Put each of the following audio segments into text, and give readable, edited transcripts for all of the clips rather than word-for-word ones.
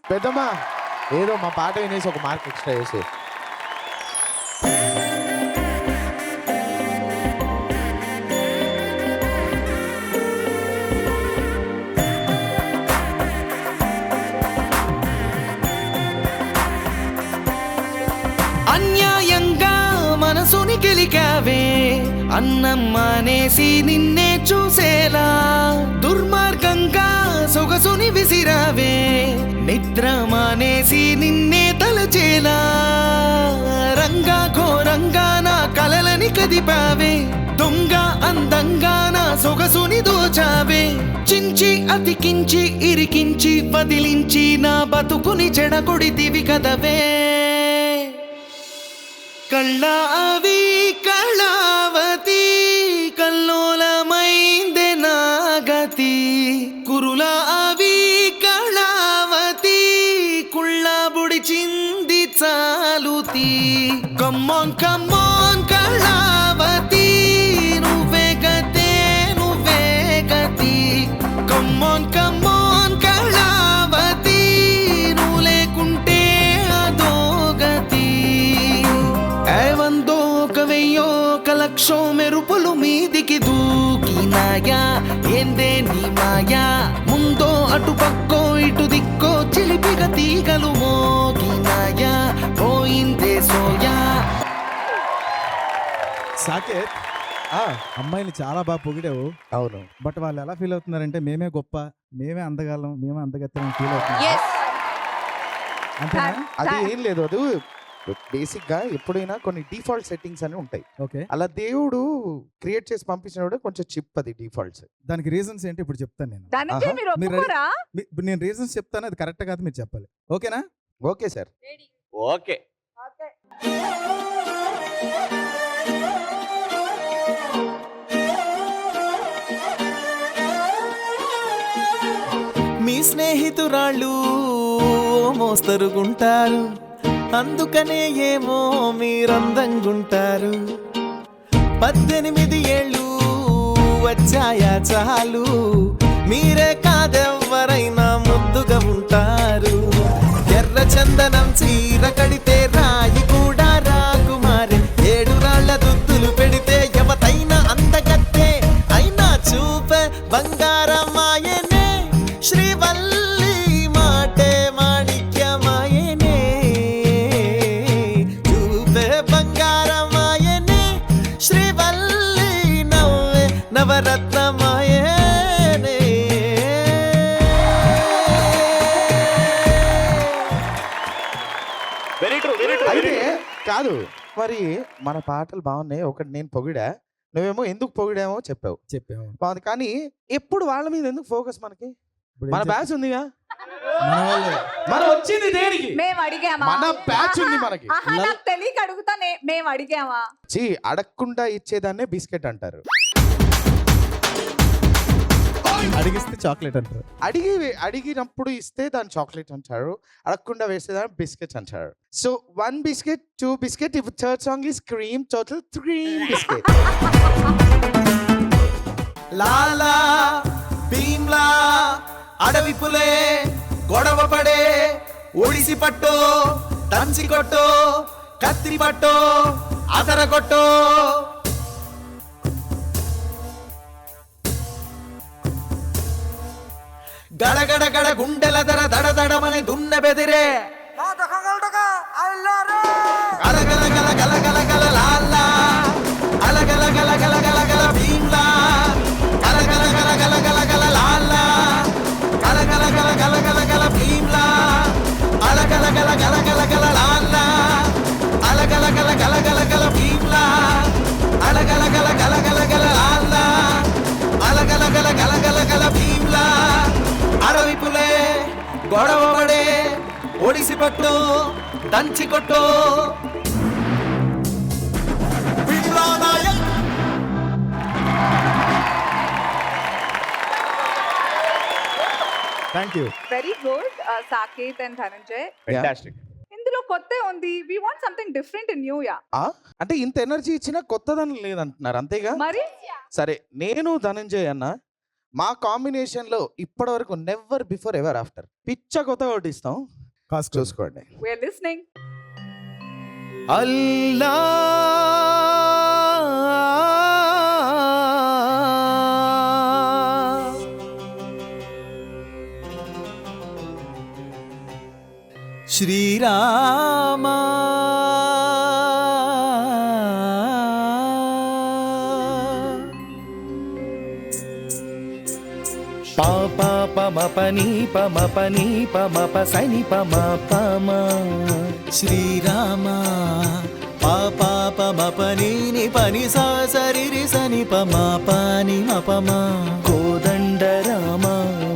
పెద్దమ్మా ఏదో మా పాట వినేసి ఒక మార్క్ ఎక్స్ట్రా వేసి. అన్యాయంగా మనసుని గెలికావే, అన్నం మానేసి నిన్నే చూసేలా దుర్మార్గంగా సొగసుని విసిరావే, నిద్ర మానేసి నిన్నే తలచేలా రంగా ఘోరంగా నా కలలని కదిపావే, దొంగ అందంగా నా సొగసుని దోచావే, చించి అతికించి ఇరికించి వదిలించి నా బతుకుని చెడగొడితివి కదవే. కళ్ళావి కళావతి కల్లోలమైందే నాగతి, కురులావి కళావతి కుళ్ళబుడిచింది చాలుతి. కమ్మాన్ కమ్మాన్ కళావతి నువ్వే గతే నువ్వే గతి, కమ్మాన్ కమ్మాన్ కళావతి నువ్వు లేకుంటే అదో గతి. వందో ఒక వెయ్యో ఒక లక్షో మెరుపులు మీదికి దూకినాయా, ఏందే నీ మాయా, ముందో అటు పక్కో ఇటు దిక్కో చిలిపిగా తీగలు మోగినాయా, పోయిందే సోయా. సాకేత్ అమ్మాయిని చాలా బాగా పొగిడావు. అవును. బట్ వాళ్ళు ఎలా ఫీల్ అవుతున్నారంటే మేమే గొప్ప, మేమే అందగాళ్ళం, మేమే అందగత్తెం ఫీల్ అవుతున్నారు. అంతేనా? అది ఏం లేదు. అది బేసిక్ గా ఎప్పుడైనా కొన్ని డిఫాల్ట్ సెట్టింగ్స్ అని ఉంటాయి. ఓకే, అలా దేవుడు క్రియేట్ చేసి పంపించినప్పుడు కొంచెం చిప్ అది డిఫాల్ట్స్. దానికి రీజన్స్ ఏంటి ఇప్పుడు చెప్తాను నేను. ధనంజయ్ మీరు మీరు ఒప్పుకోరా? ఇప్పుడు నేను రీజన్స్ చెప్తాను, అది కరెక్ట్ కాదు మీరు చెప్పాలి. ఓకేనా? Okay sir. ఓకే. మీ స్నేహితురాళ్ళు మోస్తరుగుంటారు, అందుకనే ఏమో మీరందంగుంటారు. 18 ఏళ్ళు వచ్చాయా చాలు, మీరే కాదెవ్వరైనా ముద్దుగా ఉంటారు. ఎర్ర చందనం చీర కడితే రాయి కూడా రాకుమారి, 7 రాళ్ల దుద్దులు పెడితే ఎవతైనా అందగత్తే, అయినా చూపే బంగారమాయనే, శ్రీవల్లి మాటే మాణిక్యమాయనే, చూపే బంగారమాయనే, శ్రీవల్లి నవ్వే నవరత్నమాయనే. Very true, very true. అయితే కాదు మరి మన పాటలు బాగున్నాయి, ఒకటి నేను పొగిడా, నువ్వేమో ఎందుకు పొగిడామో చెప్పావు. బాగుంది, కానీ ఎప్పుడు వాళ్ళ మీద ఎందుకు ఫోకస్? మనకి మన బ్యాచ్ ఉందిగా, మన వాళ్ళే. మనం వచ్చింది దేనికి? మేము అడిగామా? మన బ్యాచ్ ఉంది మనకి. ఆహా, నాకు తెలియక అడుగుతానే, మేము అడిగామా? అడగకుండా ఇచ్చేదాన్నే బిస్కెట్ అంటారు. అడిగిస్తే చాక్లెట్ అంటారు. అడిగినప్పుడు ఇస్తే దాన్ని చాక్లెట్ అంటారు, అడగకుండా వేసేదాన్ని బిస్కెట్స్ అంటారు. So 1 biscuit 2 biscuit, if third song is cream, total 3 biscuit. లాలా భీమ్లా అడవి పులే గొడవ పడే, ఒడిసి పట్టో దంచి కొట్టో కత్తి పట్టో అదర కొట్టో. గడగడ గడ గుండెల దర దడ దడమని దున్న బెదిరే, అలగల గల గల గల గల లాలా, అలగల గల గల గల గల భీమ్లా, అలగల గల గల గల గల లాలా, అలగల గల గల గల గల భీమ్లా, అలగల గల గల గల గల లాలా, అలగల గల గల గల గల భీమ్లా, అలగల గల గల గల గల లాలా, అలగల గల గల గల గల భీమ్లా. అడవి పులే గొడవ పడే, ఒడిసి పట్టు దంచి కొట్టు. Thank you. Very good Saketh and Dhananjay. Fantastic. ఇందులో కొత్త ఉంది. We want something different in new యా. అంటే ఇంత ఎనర్జీ ఇచ్చినా కొత్తదని లేదంటున్నారు, అంతేగా? మరి సరే, నేను ధనంజయ్ అన్న మా కాంబినేషన్ లో ఇప్పటి వరకు నెవర్ బిఫోర్ ఎవర్ ఆఫ్టర్ పిచ్చ కొత్త ఒకటి ఇస్తాం, చూసుకోండి. We're listening. అల్లా శ్రీరామ పాప పమ పని పమ పని పమ పసని పమ పమ శ్రీరామ పాప పమ పని ని పని సా సరి సని పమ పని మపమ కోదండ రామ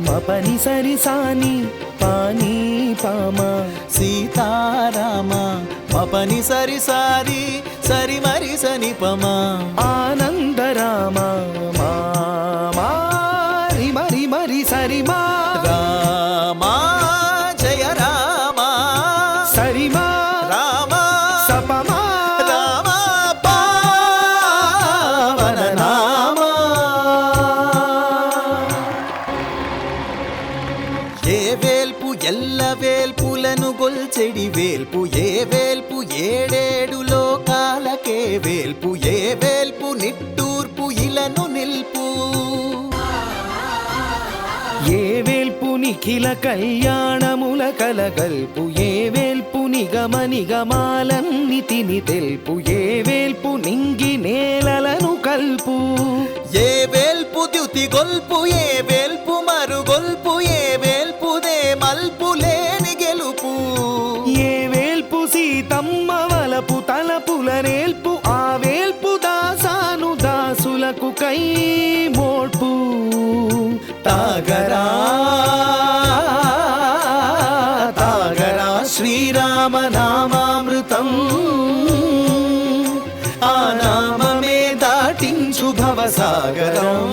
మపని సరి సాని పాని పమ సీతారామ మపని సరి సారి సరి మరి సని పమ ఆనంద రామ మరి మరి సరి మా రామా జయ రామ సరి మా రామ సపమా రామ పావన నామ ఏ వేల్పు ఎల్ల వేల్పులను గొల్చెడి వేల్పు ఏ వేల్పు ఏడేడు లోకాలకే వేల్పు ఏ వేల్పు నిట్టూర్పు ఇలను నిల్పు ఏ వేల్పు నిఖిల కళ్యాణముల కలగల్పు ఏ వేల్పు నిగమ నిగమాలన్ని తిని తెల్పు ఏ వేల్పు నింగి నేలలను కల్పు ఏ వేల్పు ద్యుతి గొల్పు ఏ వేల్పు మరుగొల్పు ఏ వేల్పుదే మల్పు లేని గెలుపు ఏ వేల్పు సీతమ్మ వలపు తలపుల నేల్పు ఆ వేల్పు దాసాను దాసులకు కై మోడ్పు తాగరా తాగరా శ్రీరామ నామామృతం ఆ నామమే దాటించు భవసాగరం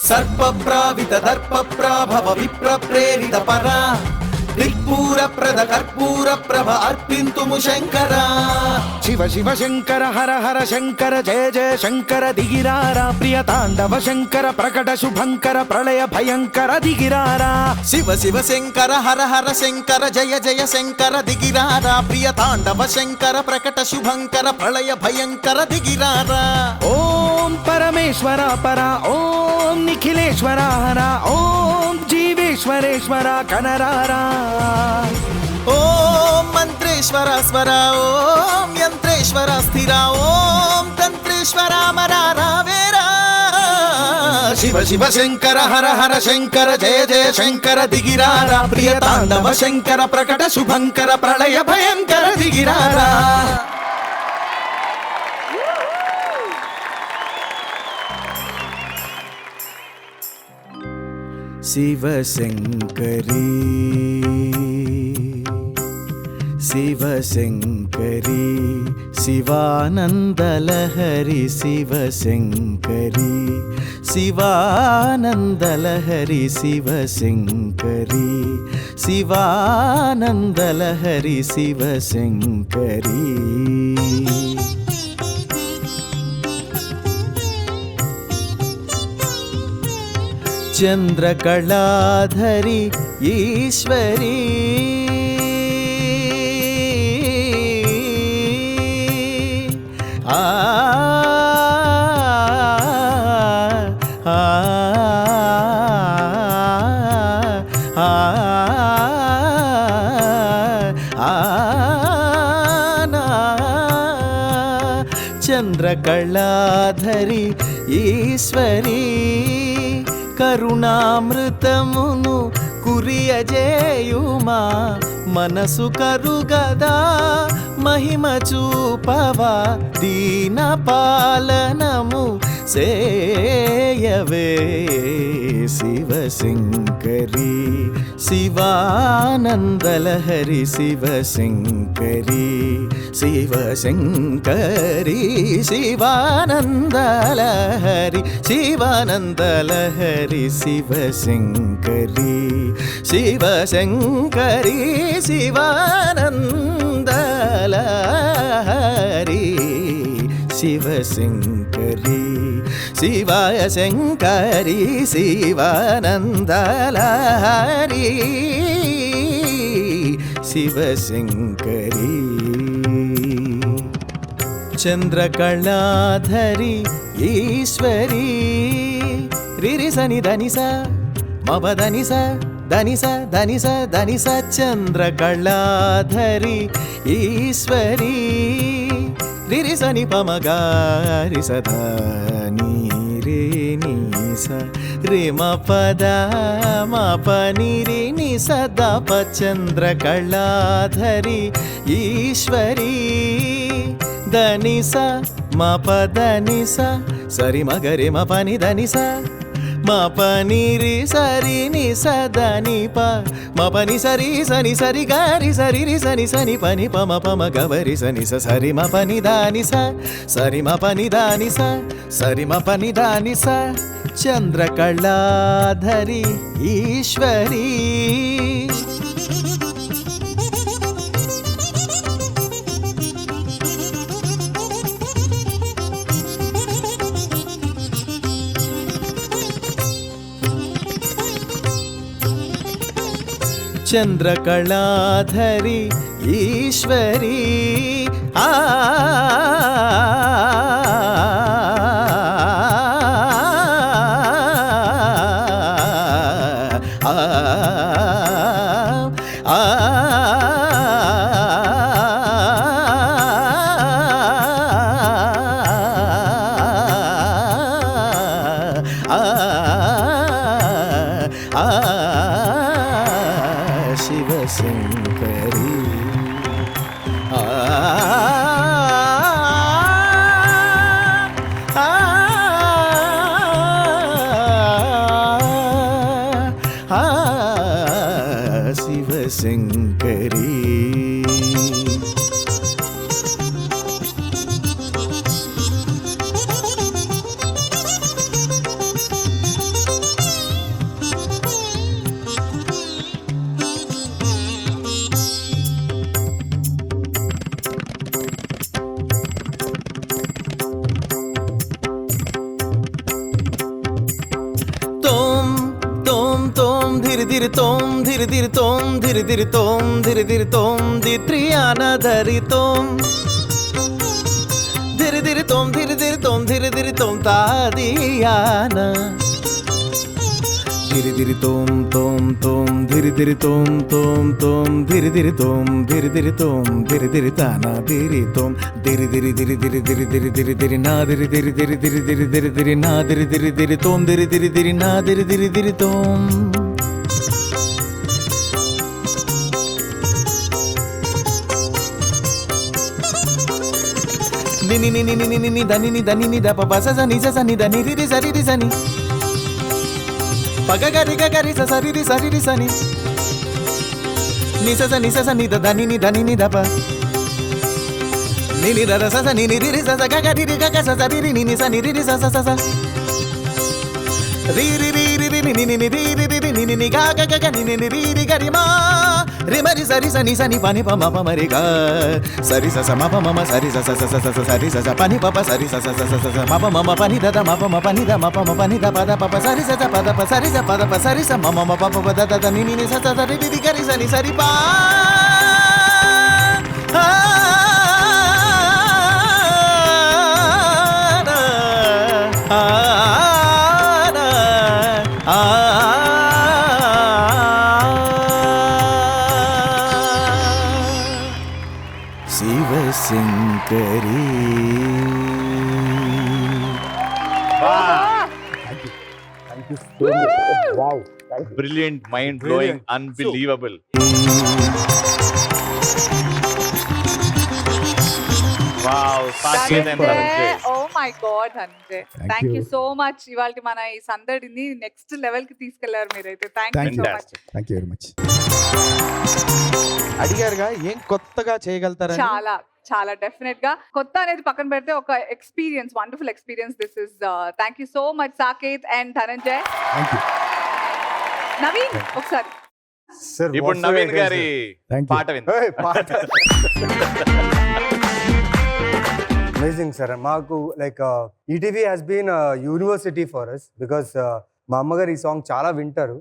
సర్పప్రావిత దర్పప్రాభవ విప్ర ప్రేరిత పరా దిక్పూర ప్రద కర్పూర ప్రభ అర్పింతుము శంకర శివ శివ శంకర హర హర శంకర జయ జయ శంకర దిగిరారా ప్రియ తాండవ శంకర ప్రకట శుభంకర ప్రళయ భయంకర దిగిరారా శివ శివ శంకర హర హర శంకర జయ జయ శంకర దిగిరారా ప్రియ తాండవ శంకర ప్రకట శుభంకర ప్రళయ భయంకర దిగిరారా ఓం పరమేశ్వర పర ఓం నిఖిలేశ్వర హర ఓం జీవేశ్వరేశ్వర కనరారా ఓం మంత్రేశ్వర స్వర ఓం యంత్రేశ్వర స్థిర ఓం తంత్రేశ్వర మరారా వేరా శివ శివ శంకర హర హర శంకర జయ జయ శంకర దిగిరారా ప్రియ తాండవ శంకర ప్రకట శుభంకర ప్రళయ భయంకర దిగిరారా శివశంకరీ శివశంకరీ శివానందలహరి శివశంకరీ శివానందలహరి శివశంకరీ శివానందలహరి శివశంకరీ చంద్రకళాధరి ఈశ్వరీ ఆ చంద్రకళాధరి ఈశ్వరీ కరుణామృతమును కురియజేయుమా మనసు కరుగదా మహిమ చూపవా దీన పాలనము సేయవే శివశంకరి శివానందలహరి శివశంకరి శివశంకరి శివానందలహరి శివానందలహరి శివశంకరి శివశంకరి శివానందలహరి శివశంకరి శివాయ శంకరి శివానందలహరి శివశంకరి చంద్రకళాధరి ఈశ్వరి రిరి సని ధనిస మబ ధనిస ధనిస ధనిస ధనిస చంద్రకళాధరి ఈశ్వరి రిరి సని పమగారి సదాని రే నిస రే మ పద మ పని రే ని సదా ప చంద్రకళాధరి ఈశ్వరి ధనిస మ పద నిస సరి మగరి మ పని ధనిస మ పని రి సరి ని సదని ప మ పని సరి సని సరి గారి సరి రి సని సని పని పమ పమ గవరి సని స సరి మ పని దాని స సరి మ పని దాని స సరి మ పని దాని స చంద్రకళాధరి ఈశ్వరి చంద్రకళాధరి ఈశ్వరి ఆ శివశంకరి శివశంకరి ధిరి ధిరి తోం ధిరి ధిరి తోం ధిరి ధిరి తోం ధిరి ధిరి తోం దిత్రియాన ధరి తోం ధిరి ధిరి తోం ధిరి ధిరి తోం ధిరి ధిరి తోం తాదియాన ధిరి ధిరి తోం తోం తోం ధిరి ధిరి తోం తోం తోం ధిరి ధిరి తోం ధిరి ధిరి తోం ధిరి ధిరి తాన ధిరి తోం ధిరి ధిరి ధిరి ధిరి ధిరి ధిరి ధిరి ధిరి నా ధిరి ధిరి ధిరి ధిరి ధిరి ధిరి ధిరి నా ధిరి ధిరి ధిరి తోం ధిరి ధిరి ధిరి నా ధిరి ధిరి ధిరి తోం నిని నిని నిని నిని దని దని ని దప బస సని స సని దని రి సరి రి సని పగ గరి గరి స సరి రి సని ని స ని దని ని దప నిని ర స స ని రి స స గ గరి రి గ స సరి రి ని స ని రి స స స రి రి రి రి రి ని ని ని రి రి రి ని ని ని గ గ గ ని ని రి రి గరి మా రి మరి సరి సని సని పని ప మ ప మరి గ సరి స స మ ప మ మ సరి స స స స స సరి స స పని ప ప సరి స స స స స మ ప మ మ పని ద ద మ ప మ పని ద మ ప మ పని ద ప ద ప ప సరి స స ప ద ప సరి స ప ద ప సరి స మ మ మ ప ప ద ద ద ని ని ని స స రి రి రి గరి సని సరి పా Sivasankari Brilliant, mind blowing, unbelievable. Wow, That is there. Oh my god Dhananjay, Thank thank you you. So much. ఇవాళ మన ఈ సందడిని నెక్స్ట్ లెవెల్ కి తీసుకెళ్లారు మీరైతే. Thank you Thank so you. Much. Thank you very much. అడిగారుగా ఏం కొత్తగా చేయగలుగుతారని. చాలా చాలా డెఫినెట్ గా కొత్త అనేది పక్కన పెడితే ఒక experience, wonderful experience this is. Thank you so much Saketh and Dhananjay. Thank you. Naveen ఒకసారి సార్ ఇప్పుడు నవీన్ గారి థ్యాంక్ యూ. పాట విందాం. Amazing sir. మాకు like ETV has been university for us because మా అమ్మగారు ఈ సాంగ్ చాలా వింటారు.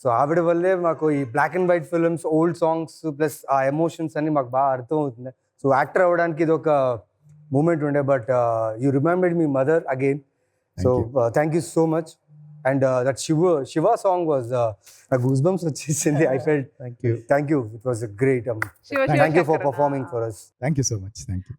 సో ఆవిడ వల్లే మాకు ఈ black and white films, old songs plus ఆ ఎమోషన్స్ అన్ని మాకు బాగా అర్థం అవుతుంది. సో యాక్టర్ అవ్వడానికి ఇది ఒక మూమెంట్ ఉండే. But you remembered me mother again. So thank you so much. And that Shiva song was నాకు గూస్ బంప్స్ వచ్చేసింది. I felt thank you. Thank you. It was great. Shiva thank you for Shivashankar. Performing for us. Thank you so much. Thank you.